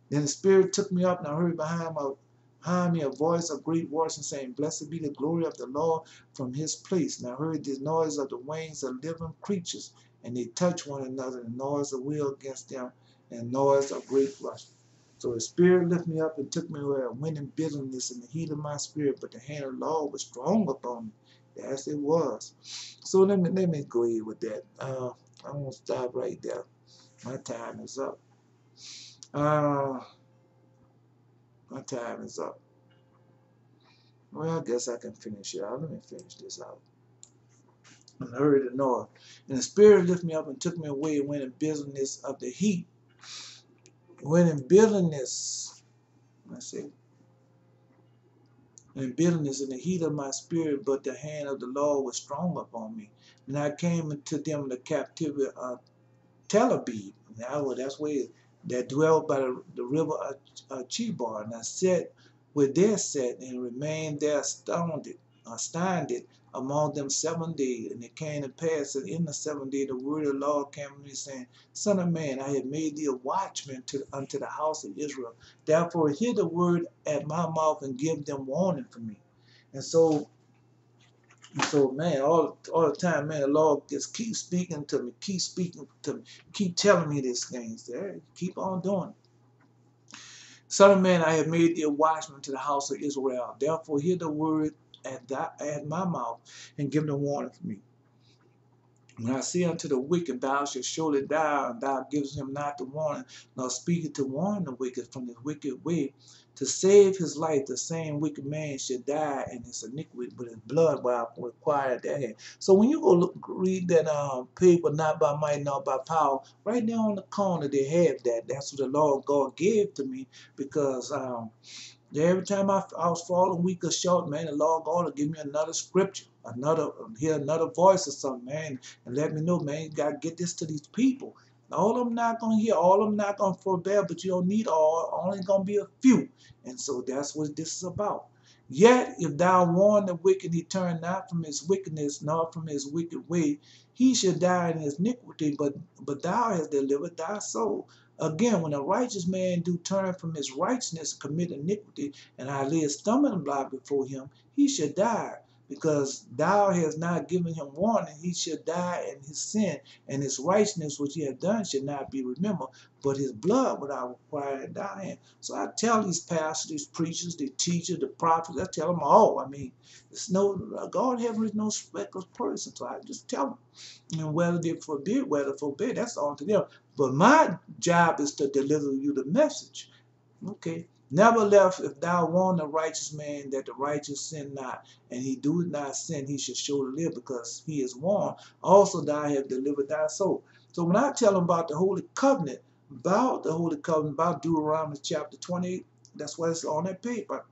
Then the Spirit took me up, and I heard behind me a voice of great voice and saying, Blessed be the glory of the Lord from his place. And I heard the noise of the wings of living creatures, and they touched one another, and noise of wheel against them, and noise of great rush. So the Spirit lifted me up and took me where I went in bitterness in the heat of my spirit, but the hand of the Lord was strong upon me. As it was. So let me go ahead with that. I'm gonna stop right there. My time is up. My time is up. Well, I guess I can finish it out. Let me finish this out. And I heard the noise. And the Spirit lifted me up and took me away and went in bitterness of the heat. Went in bitterness. Let's see. And bitterness in the heat of my spirit, but the hand of the Lord was strong upon me. And I came to them in the captivity of Tel Aviv. That's where that dwelt by the river of Chebar. And I sat where they sat and remained there astounded among them 7 days. And it came to pass that in the 7th day the word of the Lord came to me, saying, Son of man, I have made thee a watchman unto the house of Israel. Therefore hear the word at my mouth and give them warning for me. And so man, all the time, man, the Lord just keep speaking to me, keep telling me these things. There, keep on doing it. Son of man, I have made thee a watchman to the house of Israel. Therefore hear the word at my mouth and give them warning for me. When I say unto the wicked, thou shalt surely die, and thou givest him not the warning, nor speaketh to warn the wicked from his wicked way, to save his life, the same wicked man should die in his iniquity, but his blood will require that hand. So when you go read that paper, not by might, not by power, right there on the corner they have that. That's what the Lord God gave to me, because every time I was falling weak or short, man, the Lord God will give me another scripture, hear another voice or something, man, and let me know, man, you got to get this to these people. All of them not going to hear, all of them not going to forbear, but you don't need all, only going to be a few. And so that's what this is about. Yet, if thou warn the wicked, he turn not from his wickedness, nor from his wicked way, he shall die in his iniquity, but thou hast delivered thy soul. Again, when a righteous man do turn from his righteousness and commit iniquity, and I lay a stumbling block before him, he shall die. Because thou hast not given him warning, he shall die in his sin, and his righteousness which he hath done shall not be remembered, but his blood would I require at thy hand. So I tell these pastors, these preachers, the teachers, the prophets, I tell them all. I mean, it's God has no respect of person, so I just tell them. And whether they forbid, that's all to them. But my job is to deliver you the message. Okay. Nevertheless, if thou warn the righteous man that the righteous sin not, and he do not sin, he shall surely live, because he is warned. Also thou hast delivered thy soul. So when I tell them about the Holy Covenant, about Deuteronomy chapter 28, that's what it's on that paper.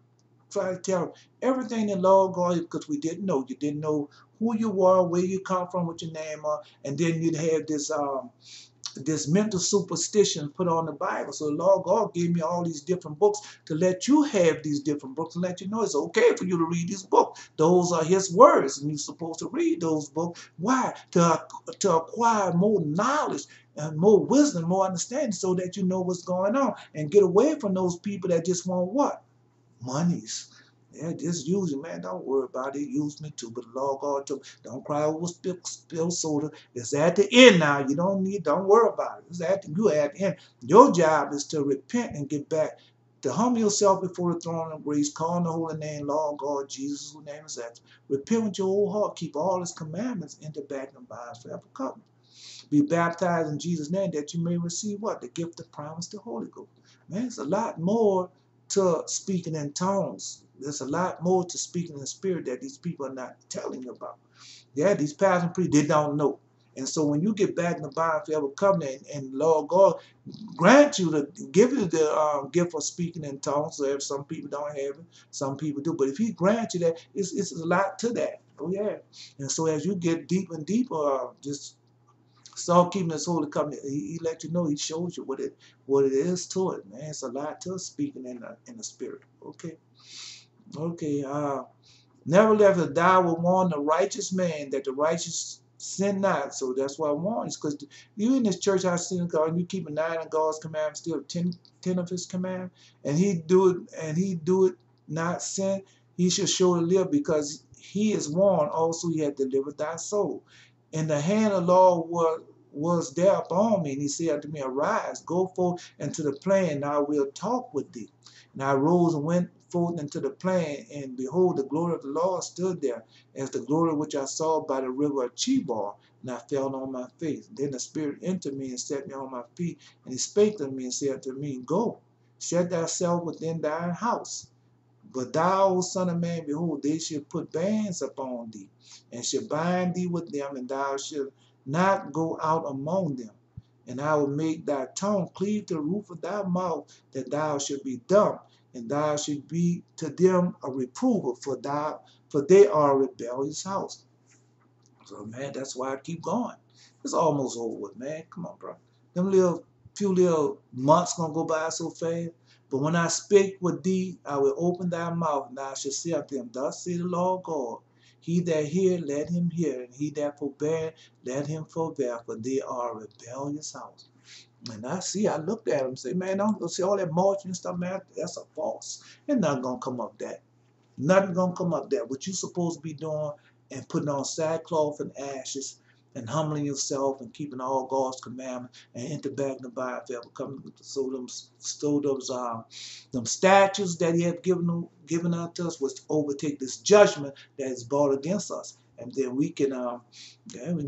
Try to tell them everything the Lord God, because we didn't know. You didn't know who you were, where you come from, what your name are, and then you'd have this mental superstition put on the Bible. So the Lord God gave me all these different books to let you have these different books and let you know it's okay for you to read these books. Those are his words, and you're supposed to read those books. Why? To acquire more knowledge and more wisdom, more understanding, so that you know what's going on and get away from those people that just want what? Monies. Yeah, just use it, man. Don't worry about it. Use me too. But the Lord God told me, don't cry over spilled soda. It's at the end now. You don't worry about it. It's at the end. Your job is to repent and get back, to humble yourself before the throne of grace, call on the holy name, Lord God, Jesus, whose name is that. Repent with your whole heart. Keep all his commandments in the back and binds forever covenant. Be baptized in Jesus' name that you may receive what? The gift of promise, the Holy Ghost. Man, it's a lot more to speaking in tongues. There's a lot more to speaking in the spirit that these people are not telling you about. Yeah, these pastors and priests, they don't know. And so when you get back in the Bible forever covenant and Lord God grant you to give you the gift of speaking in tongues, so if some people don't have it, some people do. But if he grants you that, it's a lot to that. Oh yeah. And so as you get deeper and deeper, just start keeping this holy covenant. He let you know. He shows you what it is to it, man. It's a lot to speaking in the spirit. Okay. Okay. Nevertheless, thou will warn the righteous man that the righteous sin not. So that's why I warn you, because you in this church I see God, and you keep 9 of God's commandments, still 10 of his commandments, and he do it not sin, he shall surely live, because he is warned, also he had delivered thy soul. And the hand of the Lord was there upon me, and he said unto me, arise, go forth into the plain, and I will talk with thee. And I rose and went forth into the plain, and behold, the glory of the Lord stood there, as the glory which I saw by the river of Chebar, and I fell on my face. Then the Spirit entered me and set me on my feet, and he spake to me and said unto me, go, set thyself within thine house. But thou, O son of man, behold, they shall put bands upon thee, and shall bind thee with them, and thou shalt not go out among them. And I will make thy tongue cleave to the roof of thy mouth, that thou shalt be dumb, and thou shalt be to them a reprover, for they are a rebellious house. So man, that's why I keep going. It's almost over with, man. Come on, bro. Them few little months gonna go by so fast. But when I speak with thee, I will open thy mouth, and thou shalt say unto them, thus saith the Lord God, he that hear, let him hear, and he that forbear, let him forbear, for they are a rebellious house. And I looked at him and say, man, don't go see all that marching and stuff, man. That's a false. Ain't nothing gonna come up that. Nothing gonna come up there. What you supposed to be doing and putting on sackcloth and ashes and humbling yourself and keeping all God's commandments and enter back in the Bible forever coming. So them statutes that he have given unto us was to overtake this judgment that is brought against us. And then we can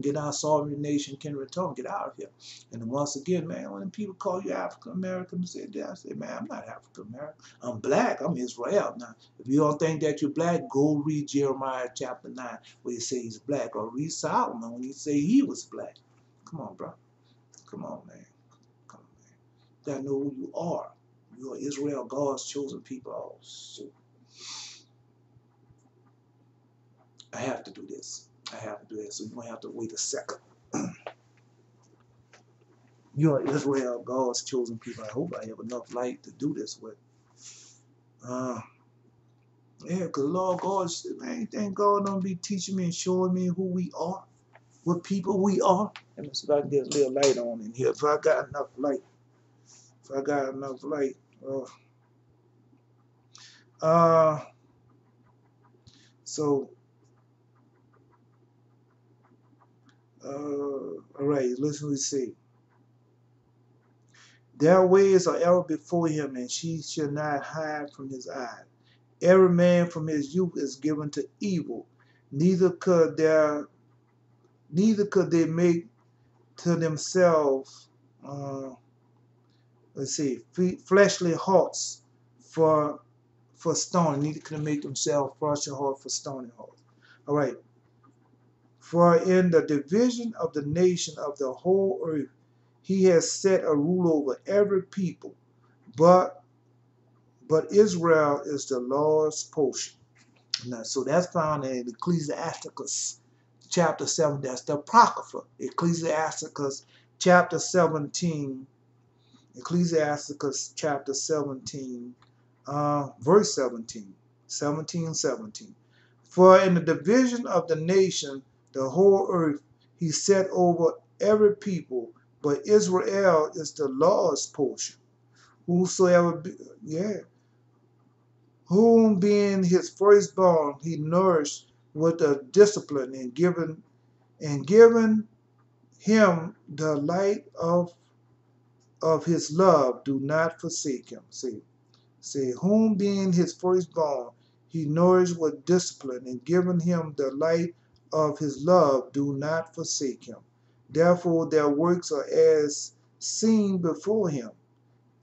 get our sovereign nation can return, get out of here. And then once again, man, when people call you African American and say that, I say, man, I'm not African American. I'm black. I'm Israel. Now, if you don't think that you're black, go read Jeremiah chapter 9 where he says he's black, or read Solomon when he say he was black. Come on, bro. Come on, man. Come on, man. You gotta know who you are. You are Israel, God's chosen people. Oh, shoot. I have to do this. I have to do this. So you're going to have to wait a second. You are Israel, God's chosen people. I hope I have enough light to do this with. Yeah, because Lord God, man, thank God don't be teaching me and showing me who we are, what people we are. Let me see if I can get a little light on in here. If I got enough light. So, all right, listen what we say. Their ways are ever before him, and she shall not hide from his eyes. Every man from his youth is given to evil, neither could they make to themselves, fleshly hearts for stone. Neither could they make themselves fleshly hearts for stony hearts. All right. For in the division of the nation of the whole earth, he has set a rule over every people, but Israel is the Lord's portion. Now, so that's found in Ecclesiasticus chapter 7. That's the Apocrypha. Ecclesiasticus chapter 17. Ecclesiasticus chapter 17, verse 17. 17:17. For in the division of the nation, the whole earth, he set over every people, but Israel is the Lord's portion. Whom being his firstborn, he nourished with a discipline, and given him the light of his love, do not forsake him. Say, whom being his firstborn, he nourished with discipline, and given him the light of his love, do not forsake him. Therefore their works are as seen before him,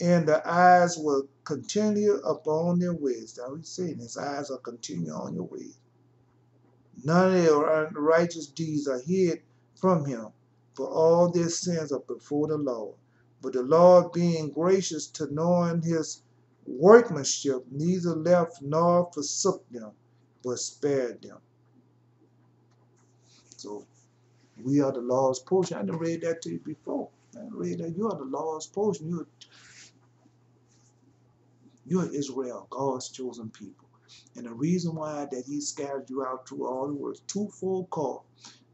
and the eyes will continue upon their ways. Now he's saying his eyes are continue on your ways. None of their righteous deeds are hid from him, for all their sins are before the Lord. But the Lord, being gracious to knowing his workmanship, neither left nor forsook them, but spared them. So we are the Lord's portion. I done read that to you before. I read that you are the Lord's portion. You're Israel, God's chosen people. And the reason why that he scattered you out through all the world, twofold call,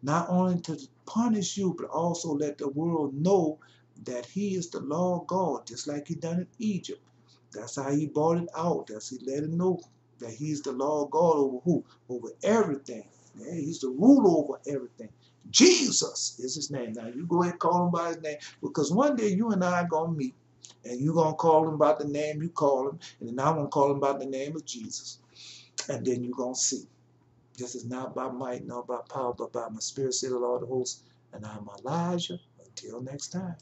not only to punish you, but also let the world know that he is the Lord God, just like he done in Egypt. That's how he brought it out. That's he let it know that he's the Lord God over who? Over everything. Yeah, he's the ruler over everything. Jesus is his name. Now you go ahead and call him by his name, because one day you and I are going to meet, and you're going to call him by the name you call him, and then I'm going to call him by the name of Jesus. And then you're going to see. This is not by might, nor by power, but by my spirit, said the Lord of hosts. And I'm Elijah. Until next time.